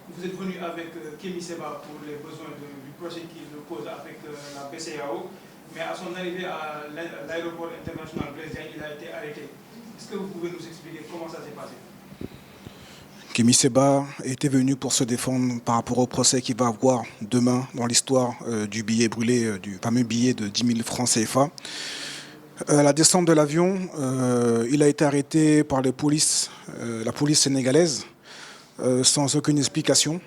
vous êtes venu avec Kémy Séba pour les besoins du procès qu'il pose avec la BCEAO, mais à son arrivée à l'aéroport international Blaise Diagne, il a été arrêté. Est-ce que vous pouvez nous expliquer comment ça s'est passé? Kémy Séba était venu pour se défendre par rapport au procès qu'il va avoir demain dans l'histoire du billet brûlé, du fameux billet de 10 000 francs CFA. À la descente de l'avion, il a été arrêté par la police sénégalaise sans aucune explication.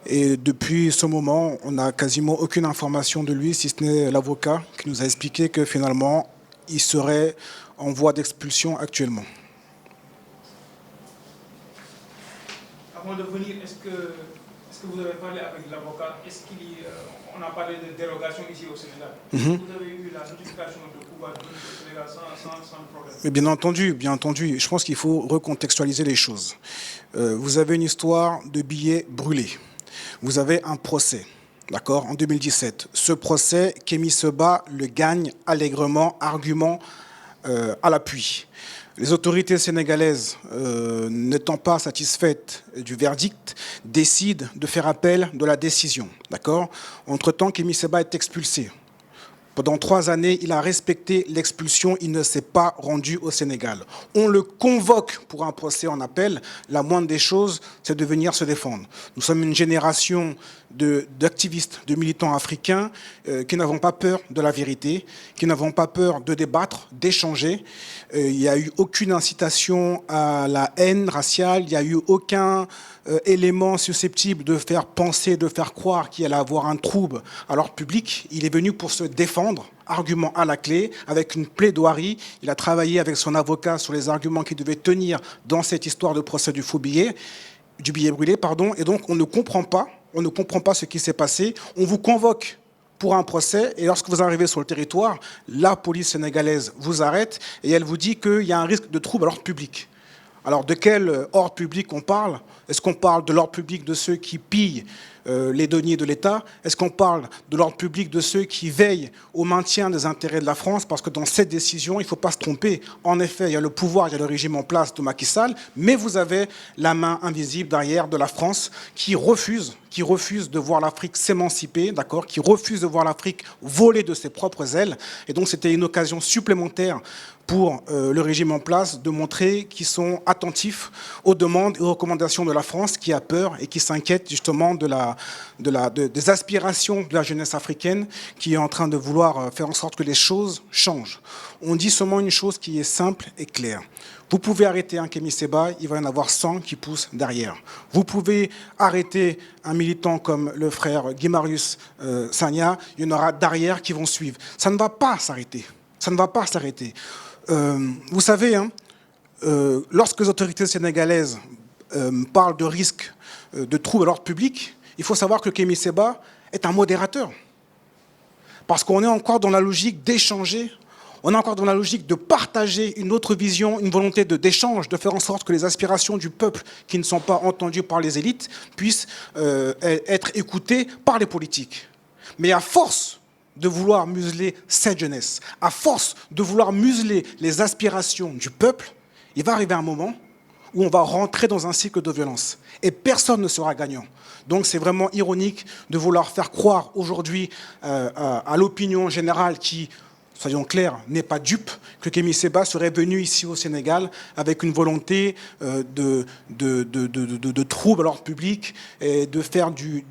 Et depuis ce moment, on n'a quasiment aucune information de lui, si ce n'est l'avocat qui nous a expliqué que finalement, il serait en voie d'expulsion actuellement. Avant de venir, est-ce que vous avez parlé avec l'avocat? Est-ce qu'on a parlé de dérogation ici au Sénégal? Vous avez eu la notification de pouvoir venir au Sénégal sans problème? Mais bien entendu. Je pense qu'il faut recontextualiser les choses. Vous avez une histoire de billets brûlés. Vous avez un procès, d'accord, en 2017. Ce procès, Kémy Séba le gagne allègrement, argument à l'appui. Les autorités sénégalaises, n'étant pas satisfaites du verdict, décident de faire appel de la décision. D'accord ? Entre-temps, Kémy Séba est expulsé. Pendant 3 années, il a respecté l'expulsion, il ne s'est pas rendu au Sénégal. On le convoque pour un procès en appel. La moindre des choses, c'est de venir se défendre. Nous sommes une génération d'activistes, de militants africains qui n'avons pas peur de la vérité, qui n'avons pas peur de débattre, d'échanger. Il n'y a eu aucune incitation à la haine raciale, il n'y a eu aucun élément susceptible de faire penser, de faire croire qu'il allait avoir un trouble à l'ordre public. Il est venu pour se défendre, argument à la clé, avec une plaidoirie. Il a travaillé avec son avocat sur les arguments qui devaient tenir dans cette histoire de procès du billet brûlé, pardon. Et donc on ne comprend pas ce qui s'est passé. On vous convoque pour un procès, et lorsque vous arrivez sur le territoire, la police sénégalaise vous arrête et elle vous dit qu'il y a un risque de trouble à l'ordre public. Alors de quel ordre public on parle? Est-ce qu'on parle de l'ordre public de ceux qui pillent les deniers de l'État? Est-ce qu'on parle de l'ordre public de ceux qui veillent au maintien des intérêts de la France? Parce que dans cette décision, il ne faut pas se tromper. En effet, il y a le pouvoir, il y a le régime en place de Macky Sall, mais vous avez la main invisible derrière de la France qui refuse de voir l'Afrique s'émanciper, d'accord, qui refuse de voir l'Afrique voler de ses propres ailes. Et donc c'était une occasion supplémentaire pour le régime en place de montrer qu'ils sont attentifs aux demandes et aux recommandations de la France, qui a peur et qui s'inquiète justement des aspirations de la jeunesse africaine, qui est en train de vouloir faire en sorte que les choses changent. On dit seulement une chose qui est simple et claire. Vous pouvez arrêter un Kémy Séba, il va y en avoir 100 qui poussent derrière. Vous pouvez arrêter un militant comme le frère Guy-Marius Sagna, il y en aura derrière qui vont suivre. Ça ne va pas s'arrêter. Ça ne va pas s'arrêter. Vous savez, lorsque les autorités sénégalaises parlent de risque de troubles à l'ordre public, il faut savoir que Kémy Séba est un modérateur. Parce qu'on est encore dans la logique d'échanger. On est encore dans la logique de partager une autre vision, une volonté d'échange, de faire en sorte que les aspirations du peuple qui ne sont pas entendues par les élites puissent être écoutées par les politiques. Mais à force de vouloir museler cette jeunesse, à force de vouloir museler les aspirations du peuple, il va arriver un moment où on va rentrer dans un cycle de violence. Et personne ne sera gagnant. Donc c'est vraiment ironique de vouloir faire croire aujourd'hui à l'opinion générale qui, soyons clairs, n'est pas dupe, que Kémy Séba serait venu ici au Sénégal avec une volonté de trouble à l'ordre public et de faire des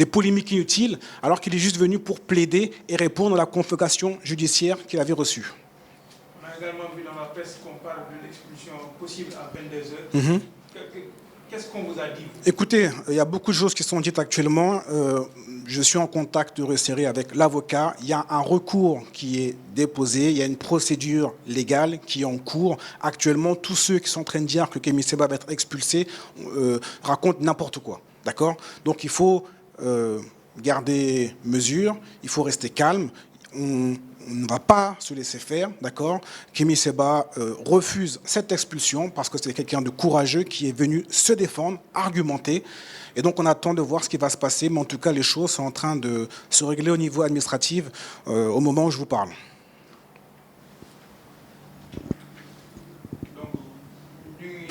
polémiques inutiles, alors qu'il est juste venu pour plaider et répondre à la convocation judiciaire qu'il avait reçue. On a également vu dans la presse qu'on parle de l'expulsion possible à 22 h. Qu'est-ce qu'on vous a dit? Écoutez, il y a beaucoup de choses qui sont dites actuellement. Je suis en contact resserré avec l'avocat. Il y a un recours qui est déposé. Il y a une procédure légale qui est en cours. Actuellement, tous ceux qui sont en train de dire que Kémy Séba va être expulsé racontent n'importe quoi. D'accord? Donc il faut garder mesure. Il faut rester calme. On ne va pas se laisser faire, d'accord? Kémy Séba refuse cette expulsion parce que c'est quelqu'un de courageux qui est venu se défendre, argumenter. Et donc on attend de voir ce qui va se passer, mais en tout cas les choses sont en train de se régler au niveau administratif au moment où je vous parle. Donc, lui,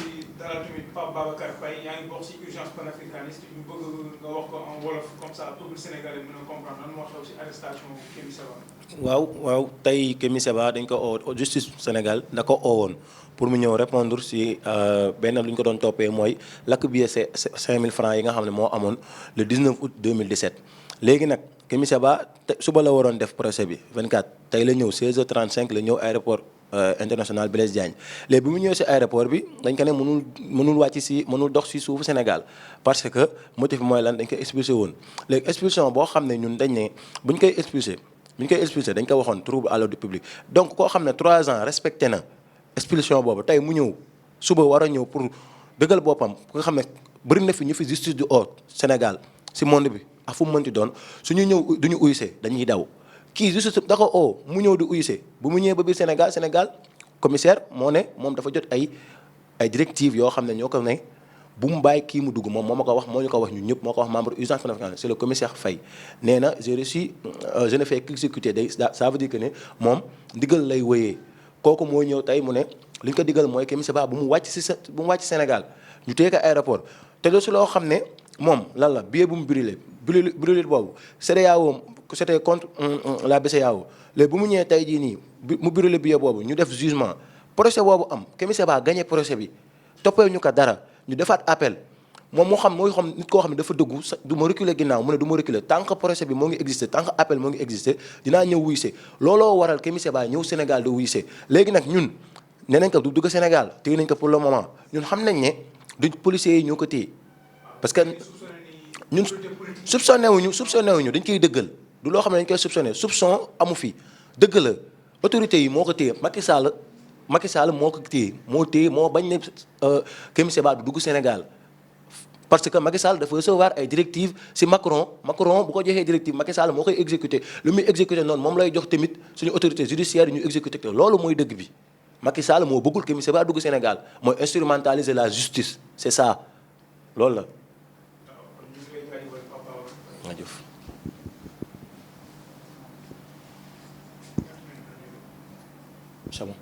dalal tamit Pape Babacar Faye yaa ngi bokk ci urgence panafricaniste ñu bëgg nga wax ko en wolof comme ça peuple sénégalais mën a comprendre lan moo xew ci arrestation Kémi Séba. waaw tey Kémi Séba dañ ko oo justice Sénégal da ko oowoon pour mu ñëw répondre si benn lu ñu ko doon toppee mooy lakk billet 5000 francs yi nga xam ne moo amoon le 19 août 2017. léegi nag Kémi Séba suba la waroon def procès bi 24 tey la ñëw 16h35 la ñëw aéroport international Blaise Diagne léegi bi mu ñëwee si aéroport bi dañ ko ne mënul wàcc si mënul dox si suufu Sénégal parce que motif bi mooy lan dañ ko expulsé woon. léegi expulsion boo xam ne ñun dañ ne buñ koy expulsé dañ ko waxoon trouble à l'ordre public donc koo xam ne 3 ans respecté na expulsion boobu tey mu ñëw suba war a ñëw pour dëggal boppam nga xam ne bëri na fi ñu fi justice du haut Sénégal si monde bi ak fu mu mënti doon suñu ñëw duñu uyse dañuy daw. kii juste da ko oo mu ñëw di uyse bu mu ñëwee ba biir Sénégal commissaire moo ne moom dafa jot ay directives yoo xam ne ñoo ko ne bu mu bàyyi kii mu dugg moom moo ma ko wax moo ñu ko wax ñun ñëpp moo ko wax membre urgence panafricaine c'est le commissaire Faye nee na j'ai reçu je ne fais qu'exécuter day ça veut dire que ne moom ndigal lay wëyee kooku moo ñëw tey mu ne li ñu ko digal mooy Kémi Séba bu mu wàcc Sénégal ñu téye ko aéroport te loolu si loo xam ne moom lan la billet bu mu brûlé boobu CEDEAO c'était contre la BCEAO léegi bu mu ñëwee tey jii nii mu brûlé billet boobu ñu def jugement procès boobu am Kémi Séba gagné procès bi toppee ñu ko dara ñu defaat appel moom mooy xam nit koo xam ne dafa dëggu du ma reculer ginnaaw mu ne du ma reculer tant que procès bi moo ngi existé tant que appel moo ngi existé dinaa ñëw wuyse looloo waral Kémi Séba ñëw Sénégal de wuyse léegi nag ñun nee nañ ko du dugg Sénégal téye nañ ko pour le moment ñun xam nañ ne du policiers yi ñoo ko téye parce que ñun soupçonné wuñu dañ koy dëggal du loo xam ne dañ koy soupçon amu fi dëgg la autorités yi moo ko téye Macky Sall moo ko téye moo bañ ne Kémi Séba du dugg Sénégal parce que Macky Sall dafa recevoir ay directives si Macron bu ko joxee directive Macky Sall moo koy exécuté lu muy exécuté noonu moom lay jox tamit suñu autorité judiciaire ñu exécuté te loolu mooy dëgg bi Macky Sall moo bëggul Kémi Séba dugg Sénégal mooy instrumentaliser la justice c'est ça loolu la. C'est bon.